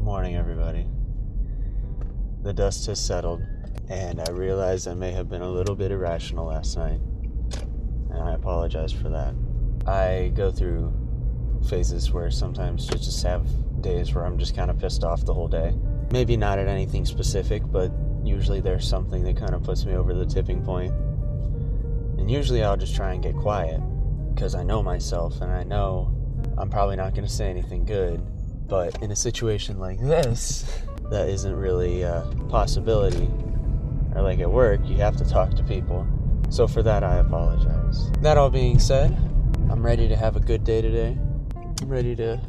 morning, everybody. The dust has settled, and I realize I may have been a little bit irrational last night, and I apologize for that. I go through phases where sometimes I just have days where I'm just kind of pissed off the whole day. Maybe not at anything specific, but usually there's something that kind of puts me over the tipping point. And usually I'll just try and get quiet, because I know myself, and I know I'm probably not going to say anything good. But in a situation like this, that isn't really a possibility. Or like at work, you have to talk to people. So for that, I apologize. That all being said, I'm ready to have a good day today. I'm ready to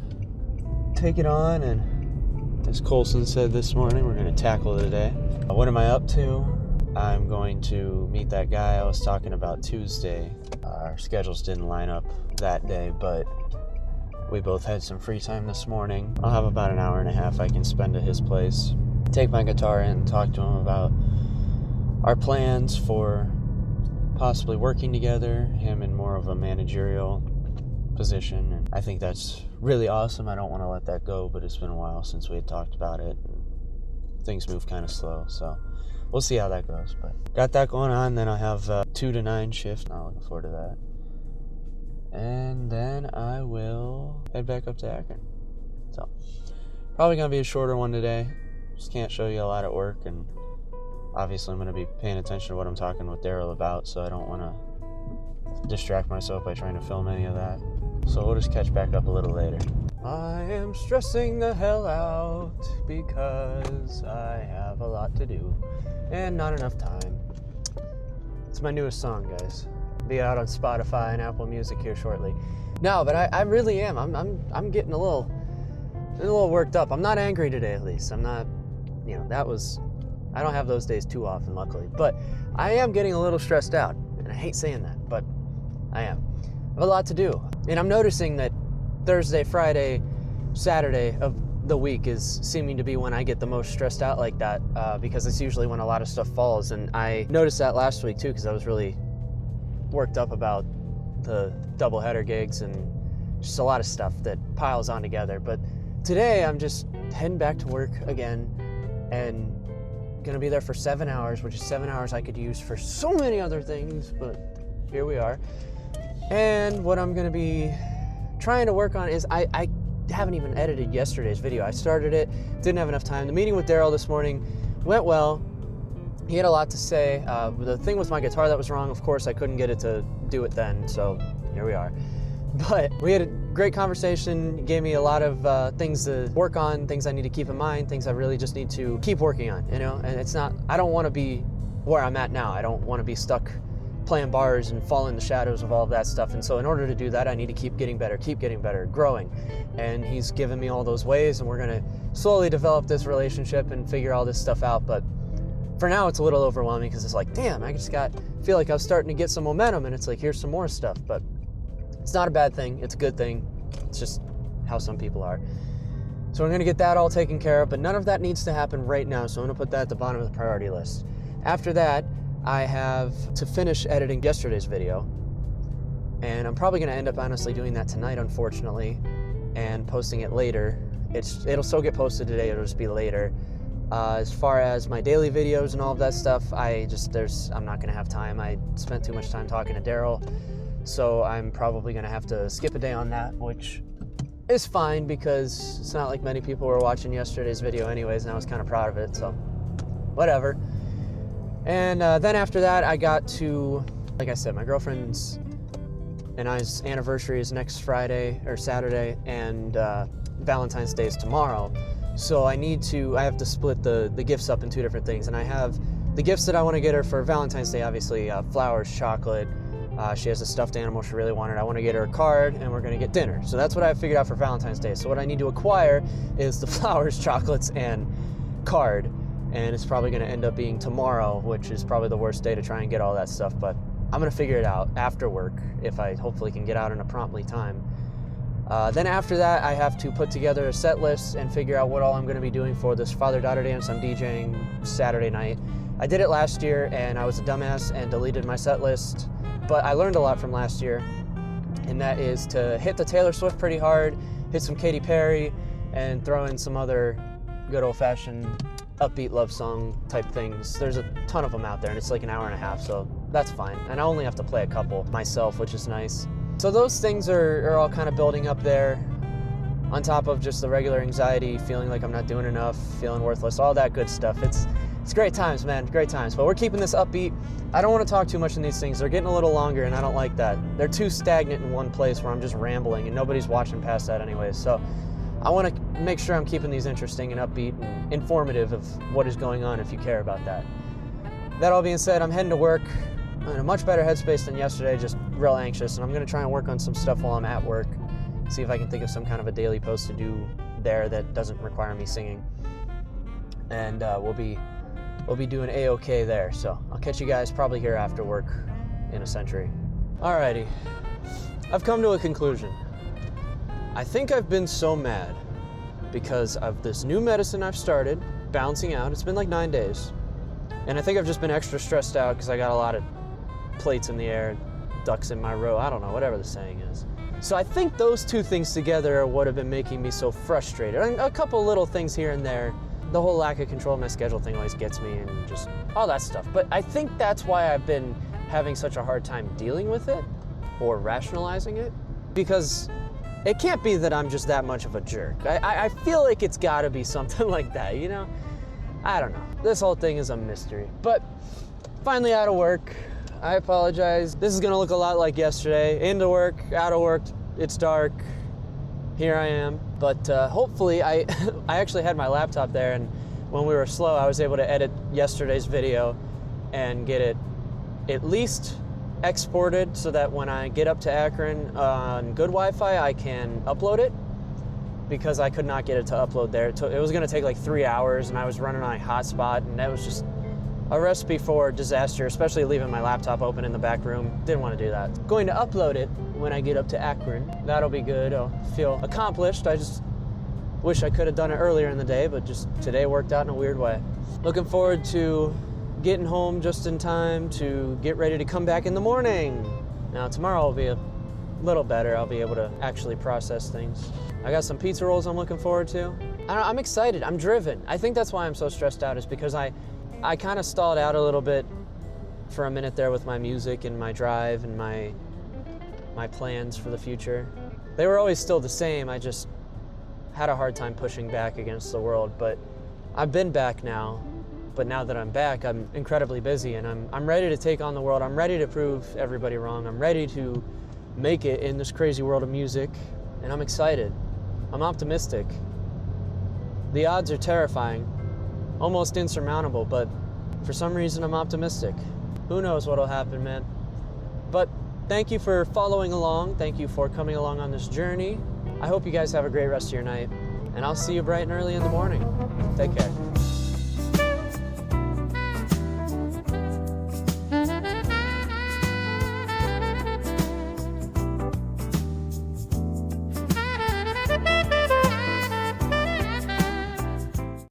take it on, and as Colson said this morning, we're going to tackle it today. What am I up to? I'm going to meet that guy I was talking about Tuesday. Our schedules didn't line up that day, but we both had some free time this morning. I'll have about an hour and a half I can spend at his place. Take my guitar in and talk to him about our plans for possibly working together, him in more of a managerial position. And I think that's really awesome. I don't want to let that go, but it's been a while since we had talked about it. Things move kind of slow, so we'll see how that goes. But got that going on. Then I'll have a 2 to 9 shift. Not looking forward to that. And then I will head back up to Akron. So, probably going to be a shorter one today. Just can't show you a lot at work. And obviously I'm going to be paying attention to what I'm talking with Daryl about, so I don't want to distract myself by trying to film any of that. So we'll just catch back up a little later. I am stressing the hell out because I have a lot to do and not enough time. It's my newest song, guys. Be out on Spotify and Apple Music here shortly. No, but I really am. I'm getting a little worked up. I'm not angry today, at least. I'm not, I don't have those days too often, luckily. But I am getting a little stressed out, and I hate saying that, but I am. I have a lot to do, and I'm noticing that Thursday, Friday, Saturday of the week is seeming to be when I get the most stressed out like that, because it's usually when a lot of stuff falls. And I noticed that last week too, because I was really worked up about the doubleheader gigs and just a lot of stuff that piles on together. But today I'm just heading back to work again and gonna be there for 7 hours, which is 7 hours I could use for so many other things, but here we are. And what I'm gonna be trying to work on is I haven't even edited yesterday's video. I started it, didn't have enough time. The meeting with Daryl this morning went well. He had a lot to say. The thing with my guitar that was wrong, of course, I couldn't get it to do it then, so here we are. But we had a great conversation. He gave me a lot of things to work on, things I need to keep in mind, things I really just need to keep working on, And it's not, I don't want to be where I'm at now. I don't want to be stuck playing bars and fall in the shadows of all of that stuff. And so in order to do that, I need to keep getting better, growing. And he's given me all those ways, and we're going to slowly develop this relationship and figure all this stuff out. But for now, it's a little overwhelming because it's like, damn, I just feel like I was starting to get some momentum, and it's like, here's some more stuff. But it's not a bad thing. It's a good thing. It's just how some people are. So we're going to get that all taken care of, but none of that needs to happen right now, so I'm going to put that at the bottom of the priority list. After that, I have to finish editing yesterday's video, and I'm probably going to end up honestly doing that tonight, unfortunately, and posting it later. It'll still get posted today. It'll just be later. As far as my daily videos and all of that stuff, I'm not going to have time. I spent too much time talking to Daryl, so I'm probably going to have to skip a day on that, which is fine because it's not like many people were watching yesterday's video anyways, and I was kind of proud of it, so whatever. And then after that, I got to, like I said, my girlfriend's and I's anniversary is next Friday or Saturday, and Valentine's Day is tomorrow. So I have to split the gifts up in 2 different things. And I have the gifts that I want to get her for Valentine's Day, obviously, flowers, chocolate. She has a stuffed animal she really wanted. I want to get her a card, and we're going to get dinner. So that's what I figured out for Valentine's Day. So what I need to acquire is the flowers, chocolates, and card. And it's probably going to end up being tomorrow, which is probably the worst day to try and get all that stuff. But I'm going to figure it out after work if I hopefully can get out in a promptly time. Then after that, I have to put together a set list and figure out what all I'm going to be doing for this father-daughter dance I'm DJing Saturday night. I did it last year, and I was a dumbass and deleted my set list. But I learned a lot from last year, and that is to hit the Taylor Swift pretty hard, hit some Katy Perry, and throw in some other good old-fashioned upbeat love song type things. There's a ton of them out there, and it's like an hour and a half, so that's fine. And I only have to play a couple myself, which is nice. So those things are all kind of building up there, on top of just the regular anxiety, feeling like I'm not doing enough, feeling worthless, all that good stuff. It's great times, man, great times. But we're keeping this upbeat. I don't want to talk too much in these things. They're getting a little longer, and I don't like that. They're too stagnant in one place where I'm just rambling, and nobody's watching past that anyway. So I want to make sure I'm keeping these interesting and upbeat and informative of what is going on if you care about that. That all being said, I'm heading to work. I'm in a much better headspace than yesterday, just real anxious, and I'm going to try and work on some stuff while I'm at work. See if I can think of some kind of a daily post to do there that doesn't require me singing. And we'll be doing A-okay there. So I'll catch you guys probably here after work in a century. Alrighty, I've come to a conclusion. I think I've been so mad because of this new medicine I've started, bouncing out. It's been like 9 days. And I think I've just been extra stressed out because I got a lot of plates in the air, ducks in my row, I don't know, whatever the saying is. So I think those two things together are what have been making me so frustrated. And a couple little things here and there. The whole lack of control of my schedule thing always gets me, and just all that stuff. But I think that's why I've been having such a hard time dealing with it or rationalizing it, because it can't be that I'm just that much of a jerk. I feel like it's gotta be something like that, you know? I don't know. This whole thing is a mystery. But finally out of work. I apologize. This is gonna look a lot like yesterday. Into work, out of work, it's dark. Here I am. But hopefully, I actually had my laptop there, and when we were slow, I was able to edit yesterday's video and get it at least exported so that when I get up to Akron on good Wi-Fi, I can upload it, because I could not get it to upload there. It was gonna take like 3 hours, and I was running on a hotspot, and that was just a recipe for disaster, especially leaving my laptop open in the back room. Didn't want to do that. Going to upload it when I get up to Akron. That'll be good. I'll feel accomplished. I just wish I could have done it earlier in the day, but just today worked out in a weird way. Looking forward to getting home just in time to get ready to come back in the morning. Now tomorrow will be a little better. I'll be able to actually process things. I got some pizza rolls I'm looking forward to. I'm excited. I'm driven. I think that's why I'm so stressed out, is because I kind of stalled out a little bit for a minute there with my music and my drive and my plans for the future. They were always still the same. I just had a hard time pushing back against the world, but I've been back now. But now that I'm back, I'm incredibly busy, and I'm ready to take on the world. I'm ready to prove everybody wrong. I'm ready to make it in this crazy world of music, and I'm excited. I'm optimistic. The odds are terrifying, almost insurmountable, but for some reason I'm optimistic. Who knows what'll happen, man. But thank you for following along. Thank you for coming along on this journey. I hope you guys have a great rest of your night, and I'll see you bright and early in the morning. Take care.